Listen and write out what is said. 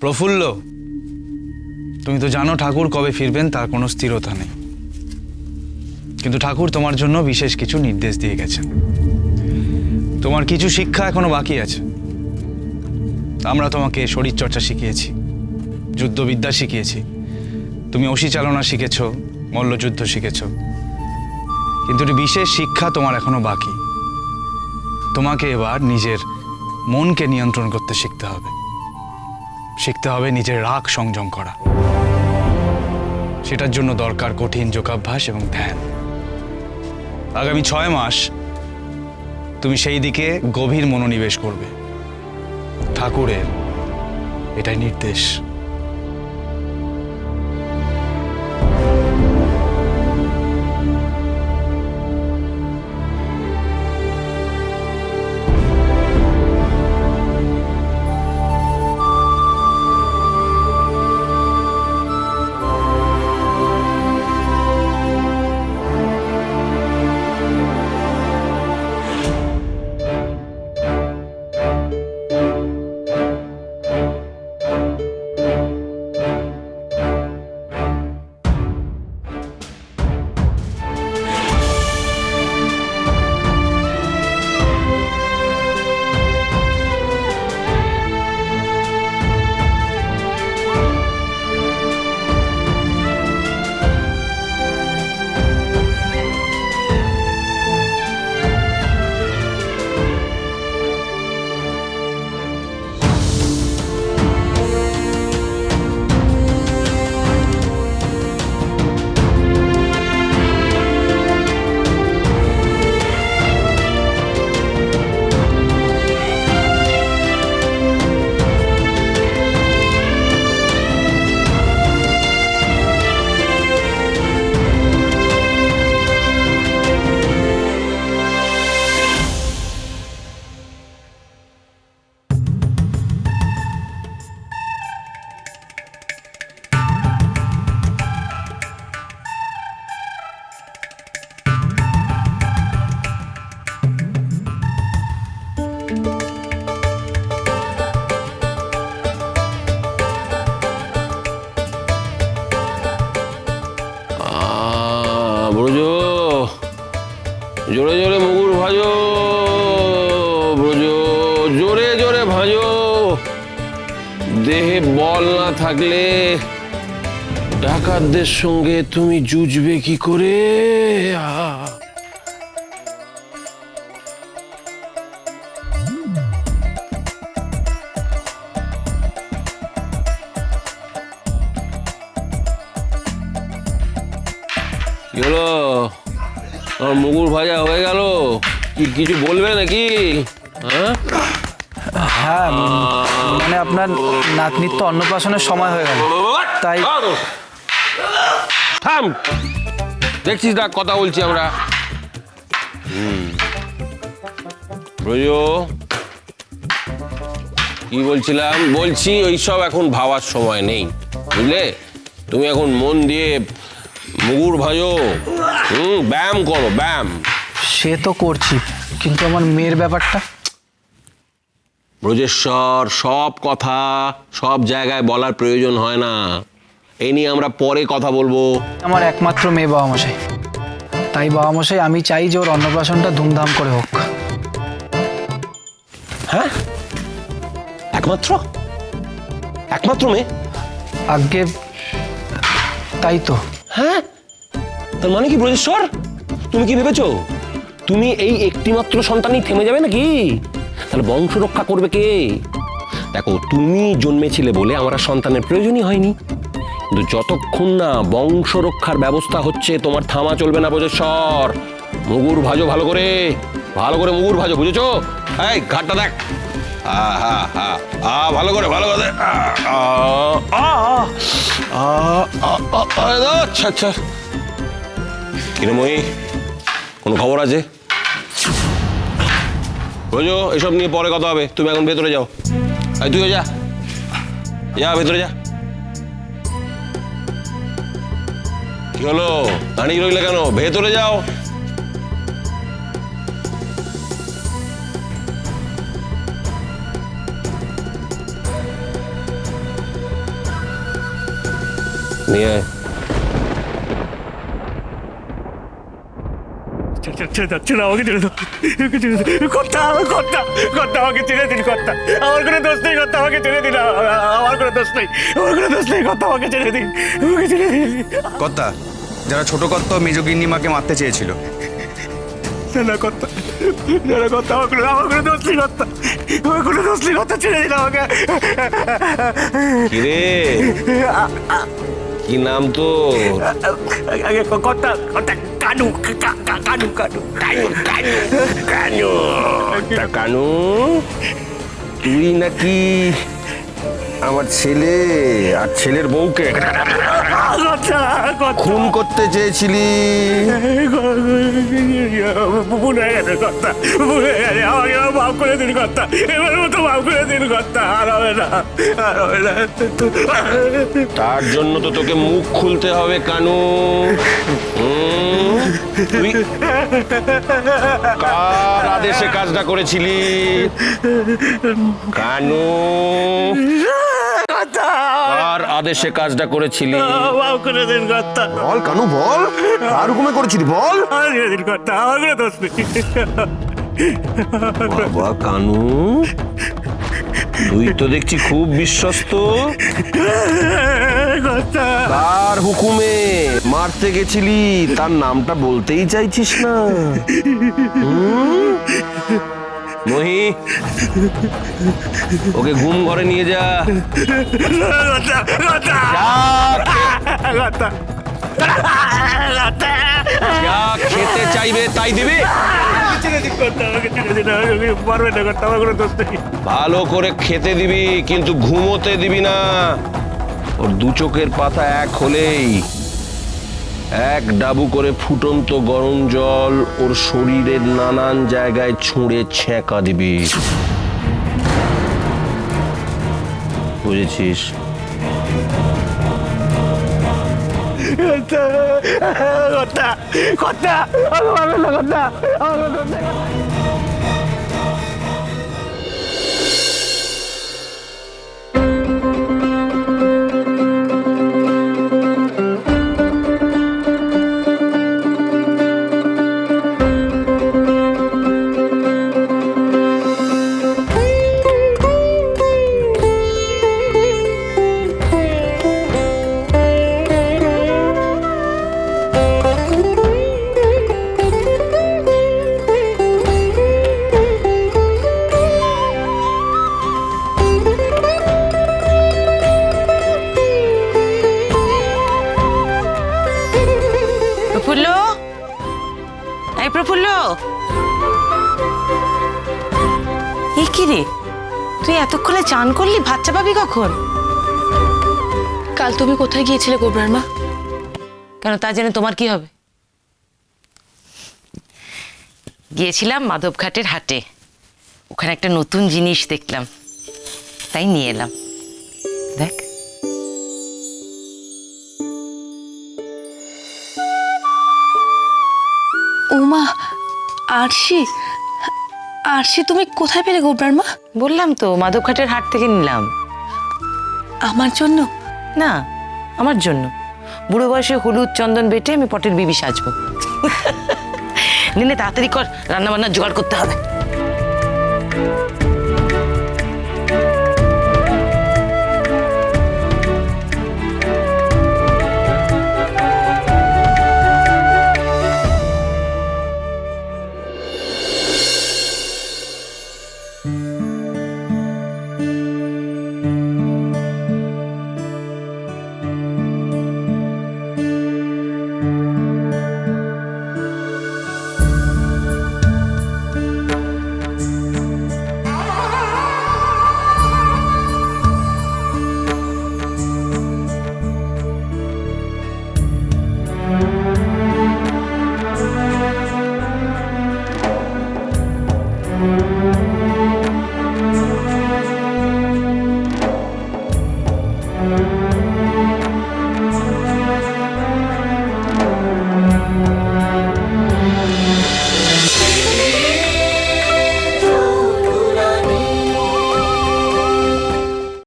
প্রফুল্ল, তুমি তো জানো ঠাকুর কবে ফিরবেন তার কোনো স্থিরতা নেই, কিন্তু ঠাকুর তোমার জন্য বিশেষ কিছু নির্দেশ দিয়ে গেছেন। তোমার কিছু শিক্ষা এখনো বাকি আছে। আমরা তোমাকে শরীরচর্চা শিখিয়েছি, যুদ্ধবিদ্যা শিখিয়েছি, তুমি অসি চালনা শিখেছ, মল্লযুদ্ধ শিখেছ, কিন্তু একটি বিশেষ শিক্ষা তোমার এখনো বাকি। তোমাকে এবার নিজের মনকে নিয়ন্ত্রণ করতে শিখতে হবে। শিখতে হবে নিজের রাগ সংযম করা। সেটার জন্য দরকার কঠিন যোগাভ্যাস এবং ধ্যান। আগামী 6 মাস তুমি সেই দিকে গভীর মনোনিবেশ করবে। ঠাকুরের এটাই নির্দেশ। জোরে জোরে মুগুর ভাজো ব্রজো, জোরে জোরে ভাজো। দেহে বল না থাকলে ডাকাতদের সঙ্গে তুমি জুঝবে কি করে? কি হলো, আমার মুগুর ভাজা হয়ে গেল? কিছু বলবে নাকি? হ্যাঁ, মানে আপনার নাতনির তো অন্নপ্রাশনের সময় হয়ে গেল, তাই। থাম, দেখছিস না কথা বলছি আমরা। ব্রজ, কি বলছিলাম? বলছি ওইসব এখন ভাবার সময় নেই, বুঝলে? তুমি এখন মন দিয়ে মুগুর ভাজো, ব্যায়াম করো, ব্যায়াম। সে তো করছি, কিন্তু আমার মেয়ের ব্যাপারটা। ব্রজেশ্বর, সব কথা সব জায়গায় বলার প্রয়োজন হয় না। এই নিয়ে আমরা পরে কথা বলবো। আমার একমাত্র মেয়ে বাবা মশাই, তাই বাবা মশাই আমি চাই যে ওর অন্নপ্রাশনটা ধুমধাম করে হোক। হ্যাঁ, একমাত্র একমাত্র মেয়ে? আগে তাই তো। হ্যাঁ, তার মানে কি ব্রজেশ্বর, তুমি কি ভেবেছো তুমি এই একটিমাত্র সন্তানই থেমে যাবে নাকি? তাহলে বংশ রক্ষা করবে কে? দেখো, তুমি জন্মেছিলে বলে আমার সন্তানের প্রয়োজনই হয়নি, কিন্তু যতক্ষণ না বংশ রক্ষার ব্যবস্থা হচ্ছে তোমার থামা চলবে না ব্রজেশ্বর। মুগুর ভাজো ভালো করে, ভালো করে মুগুর ভাজো, বুঝেছো? এই ঘাটটা দেখ, ভালো করে, ভালো করে। আচ্ছা আচ্ছা, কিরে মহি, কোনো খবর আছে? বুঝো, এসব নিয়ে পরে কথা হবে। তুমি এখন ভেতরে যাও। তুইও যা, যা ভেতরে যা। কি হলো, দাঁড়িয়ে রইলে কেন? ভেতরে যাও। নিয়ে আয়। যাচ্ছে না, আমাকে ছেড়ে দাও, কর্তা, কর্তা, কর্তা, আমাকে ছেড়ে দিন কর্তা, আমার কোনো দোষ নেই কর্তা, আমাকে ছেড়ে দিন, আমার কোনো দোষ নেই, আমার কোনো দোষ নেই কর্তা, আমাকে ছেড়ে দিন, আমাকে ছেড়ে দিন। কর্তা, যারা ছোট কর্তা মেজ গিন্নিমাকে মারতে চেয়েছিল, না কর্তা, না কর্তা, আমার কোনো দোষ নেই কর্তা, আমার কোনো দোষ নেই কর্তা, ছেড়ে দিন আমাকে। কিরে, কি নাম তোর? কর্তা, কর্তা, কানু, কানু, কানু, কানু, কানু, কানু। তা কানু, তুই নাকি আমার ছেলে আর ছেলের বউকে কর্তা, কর্তা, খুন করতে চেয়েছিলি? ভুল হয়ে গেছে কর্তা, ভুল হয়ে গেছে, আমাকে মাফ করে দিন কর্তা, এবার মতো মাফ করে দিন কর্তা, আর হবে না, আর হবে না। তার জন্য তো তোকে মুখ খুলতে হবে কানু। তুই কার আদেশে কাজটা করেছিলি কানু? কর্তা, কার আদেশে কাজটা করেছিলি? মাফ করে দিন কর্তা, বল কানু বল, কার হুকুমে করেছিলি বল? আর করে দিন কর্তা, আমার কোনো দোষ নেই। বাবা কানু, তুই তো দেখছি খুব বিশ্বস্ত। কর্তা, কার হুকুমে মারতে গেছিলি তার নামটা বলতেই চাইছিস না? মহি, ওকে ঘুম ঘরে নিয়ে যা। কর্তা, কর্তা, কর্তা, কর্তা, যা খেতে চাইবে তাই দিবি। ছেড়ে দিন কর্তা, আমাকে ছেড়ে দিন, আমাকে মারবে না কর্তা, আমার কোনো দোষ নেই। ভালো করে খেতে দিবি, কিন্তু ঘুমোতে দিবি না। ওর দু চোখের পাতা এক হলেই এক ডাবু করে ফুটন্ত গরম জল ওর শরীরের নানান জায়গায় ছুঁড়ে ছ্যাঁকা দিবি। বুঝেছিস? কর্তা, কর্তা, কর্তা, আমাকে মারবে না কর্তা, আমার কোনো দোষ নেই। প্রফুল্ল, এই প্রফুল্ল, এ কি রে, তুই এতক্ষণে চান করলি? ভাত চাপাবি কখন? কাল তুমি কোথায় গিয়েছিলে গোবরার মা? কেন, তা জেনে তোমার কি হবে? গিয়েছিলাম মাধবঘাটের হাটে, ওখানে একটা নতুন জিনিস দেখলাম, তাই নিয়ে এলাম। দেখ। ওমা, আরশি, আরশি তুমি কোথায় পেলে গোবরার মা? বললাম তো, মাধবঘাটের হাট থেকে নিলাম। আমার জন্য? না, আমার জন্য। বুড়ো বয়সে হলুদ চন্দন বেটে আমি পটের বিবি সাজবো। নিলে তাড়াতাড়ি কর, রান্না বান্নার জোগাড় করতে হবে।